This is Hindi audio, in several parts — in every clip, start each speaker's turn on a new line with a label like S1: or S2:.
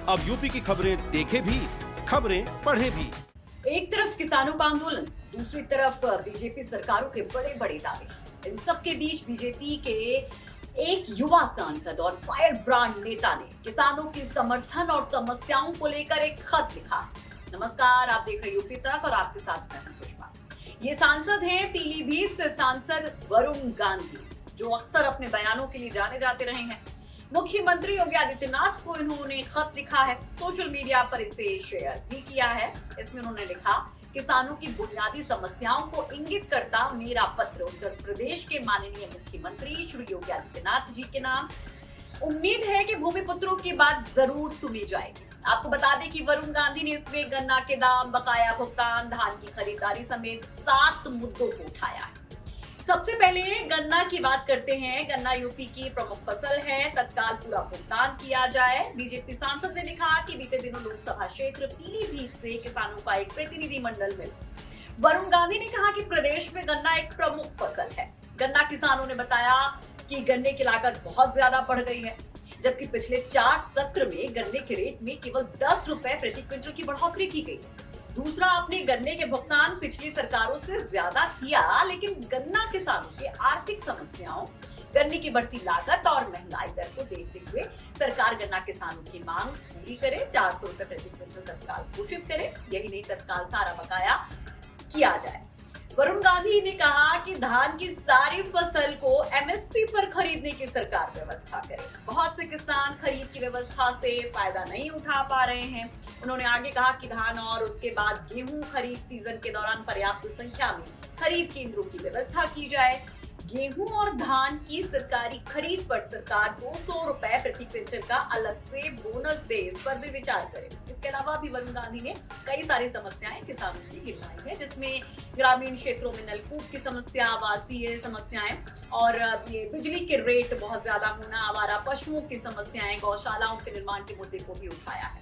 S1: अब यूपी की खबरें देखे भी, खबरें पढ़े भी।
S2: एक तरफ किसानों का आंदोलन, दूसरी तरफ बीजेपी सरकारों के बड़े बड़े दावे। इन सब के बीच बीजेपी के एक युवा सांसद और फायर ब्रांड नेता ने किसानों की समर्थन और समस्याओं को लेकर एक खत लिखा है। नमस्कार, आप देख रहे यूपी तक और आपके साथ मैं सुषमा। ये सांसद हैं पीलीभीत से सांसद वरुण गांधी, जो अक्सर अपने बयानों के लिए जाने जाते रहे हैं। मुख्यमंत्री योगी आदित्यनाथ को इन्होंने खत लिखा है, सोशल मीडिया पर इसे शेयर भी किया है। इसमें उन्होंने लिखा, किसानों की बुनियादी समस्याओं को इंगित करता मेरा पत्र उत्तर प्रदेश के माननीय मुख्यमंत्री श्री योगी आदित्यनाथ जी के नाम। उम्मीद है कि भूमिपुत्रों की बात जरूर सुनी जाएगी। आपको बता दें कि वरुण गांधी ने इसमें गन्ना के दाम, बकाया भुगतान, धान की खरीदारी समेत 7 मुद्दों को उठाया है। सबसे पहले गन्ना की बात करते हैं। गन्ना यूपी की प्रमुख फसल है, तत्काल पूरा भुगतान किया जाए। बीजेपी सांसद ने लिखा कि बीते दिनों लोकसभा क्षेत्र पीलीभीत से किसानों का एक प्रतिनिधिमंडल मिला। वरुण गांधी ने कहा कि प्रदेश में गन्ना एक प्रमुख फसल है। गन्ना किसानों ने बताया कि गन्ने की लागत बहुत ज्यादा बढ़ गई है, जबकि पिछले 4 सत्र में गन्ने के रेट में केवल 10 रुपए प्रति क्विंटल की बढ़ोतरी की गई। दूसरा, आपने गन्ने के भुगतान पिछली सरकारों से ज्यादा किया, लेकिन गन्ना किसानों के आर्थिक समस्याओं, गन्ने की बढ़ती लागत और महंगाई दर को देखते हुए सरकार गन्ना किसानों की मांग पूरी करे, 400 रुपए प्रति क्विंटल तत्काल घोषित करे। यही नहीं, तत्काल सारा बकाया किया जाए। वरुण गांधी ने कहा कि धान की सारी फसल को एमएसपी पर खरीदने की सरकार व्यवस्था करे। बहुत से किसान खरीद की व्यवस्था से फायदा नहीं उठा पा रहे हैं। उन्होंने आगे कहा कि धान और उसके बाद गेहूं खरीद सीजन के दौरान पर्याप्त संख्या में खरीद केंद्रों की व्यवस्था की जाए। गेहूं और धान की सरकारी खरीद पर सरकार 200 रुपए प्रति क्विंटल का अलग से बोनस दे, इस पर भी विचार करे। इसके अलावा भी वरुण गांधी ने कई सारी समस्याएं किसानों की गिनवाई है, जिसमें ग्रामीण क्षेत्रों में नलकूप की समस्या, आवासीय समस्याएं और ये बिजली के रेट बहुत ज्यादा होना, आवारा पशुओं की समस्याएं, गौशालाओं के निर्माण के मुद्दे को भी उठाया है।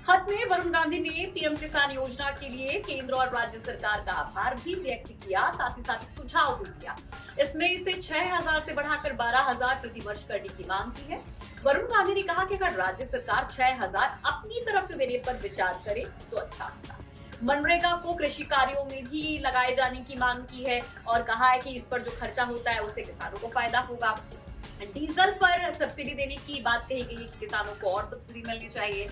S2: खत में वरुण गांधी ने पीएम किसान योजना के लिए केंद्र और राज्य सरकार का आभार भी व्यक्त किया, साथ ही साथ सुझाव भी दिया। इसमें इसे 6,000 से बढ़ाकर 12,000 प्रति वर्ष करने की मांग की है। वरुण गांधी ने कहा कि अगर राज्य सरकार 6,000 अपनी तरफ से देने पर विचार करे तो अच्छा होगा। मनरेगा को कृषि कार्यों में भी लगाए जाने की मांग की है और कहा है कि इस पर जो खर्चा होता है उससे किसानों को फायदा होगा। डीजल पर सब्सिडी देने की बात कही गई है कि किसानों को और सब्सिडी मिलनी चाहिए।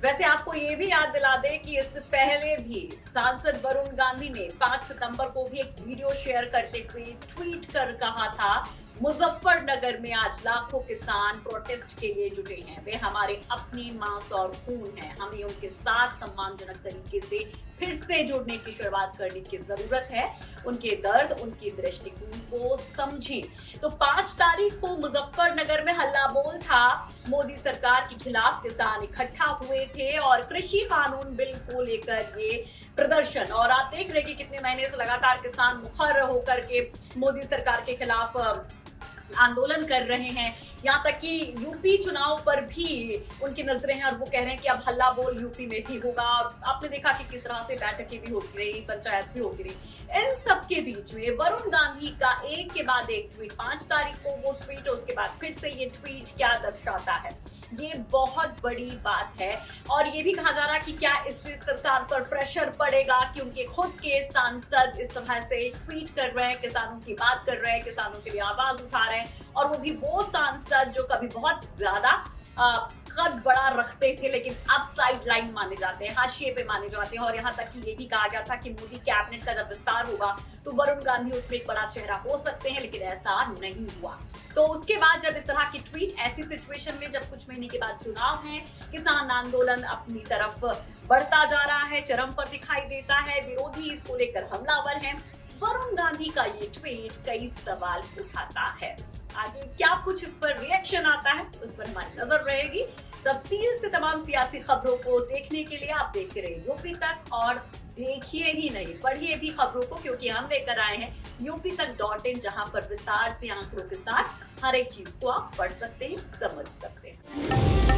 S2: वैसे आपको ये भी याद दिला दें कि इससे पहले भी सांसद वरुण गांधी ने 5 सितंबर को भी एक वीडियो शेयर करते हुए ट्वीट कर कहा था, मुजफ्फरनगर में आज लाखों किसान प्रोटेस्ट के लिए जुटे हैं। वे हमारे अपनी मांस और खून हैं। हमें उनके साथ सम्मानजनक तरीके से फिर से जुड़ने की शुरुआत करने की जरूरत है। उनके दर्द, उनकी दृष्टिकोण को समझें। तो 5 तारीख को मुजफ्फरनगर में हल्ला बोल था। मोदी सरकार के खिलाफ किसान इकट्ठा हुए थे और कृषि कानून बिल को लेकर ये प्रदर्शन, और आप देख रहे कि कितने महीने से लगातार किसान मुखर होकर के मोदी सरकार के खिलाफ आंदोलन कर रहे हैं। यहाँ तक कि यूपी चुनाव पर भी उनकी नजरें हैं और वो कह रहे हैं कि अब हल्ला बोल यूपी में भी होगा। आपने देखा कि किस तरह से बैठकें भी होती रही, पंचायत भी होती रही। इन सब के बीच में वरुण गांधी का एक के बाद एक ट्वीट, 5 तारीख को वो ट्वीट, उसके बाद फिर से ये ट्वीट क्या दर्शाता है, ये बहुत बड़ी बात है। और ये भी कहा जा रहा है कि क्या इससे सरकार पर प्रेशर पड़ेगा कि उनके खुद के सांसद इस तरह से ट्वीट कर रहे हैं, किसानों की बात कर रहे हैं, किसानों के लिए आवाज उठा रहे हैं, और वो भी वो सांसद जो कभी बहुत ज्यादा कद बड़ा रखते थे लेकिन अब साइड लाइन माने जाते हैं, हाशिए पे माने जाते हैं। और यहाँ तक कि ये भी कहा गया था कि मोदी कैबिनेट का जब विस्तार होगा तो वरुण गांधी उसमें एक बड़ा चेहरा हो सकते हैं, लेकिन ऐसा नहीं हुआ। तो उसके बाद जब इस तरह की ट्वीट, ऐसी सिचुएशन में जब कुछ महीने के बाद चुनाव है, किसान आंदोलन अपनी तरफ बढ़ता जा रहा है, चरम पर दिखाई देता है, विरोधी इसको लेकर हमलावर हैं, वरुण गांधी का ये ट्वीट कई सवाल उठाता है। आगे क्या कुछ इस पर रिएक्शन आता है उस पर हमारी नजर रहेगी। तफसील से तमाम सियासी खबरों को देखने के लिए आप देखते रहिए यूपी तक, और देखिए ही नहीं, पढ़िए भी खबरों को, क्योंकि हम लेकर आए हैं UPTak.in, जहां पर विस्तार से आंकड़ों के साथ हर एक चीज को आप पढ़ सकते हैं, समझ सकते हैं।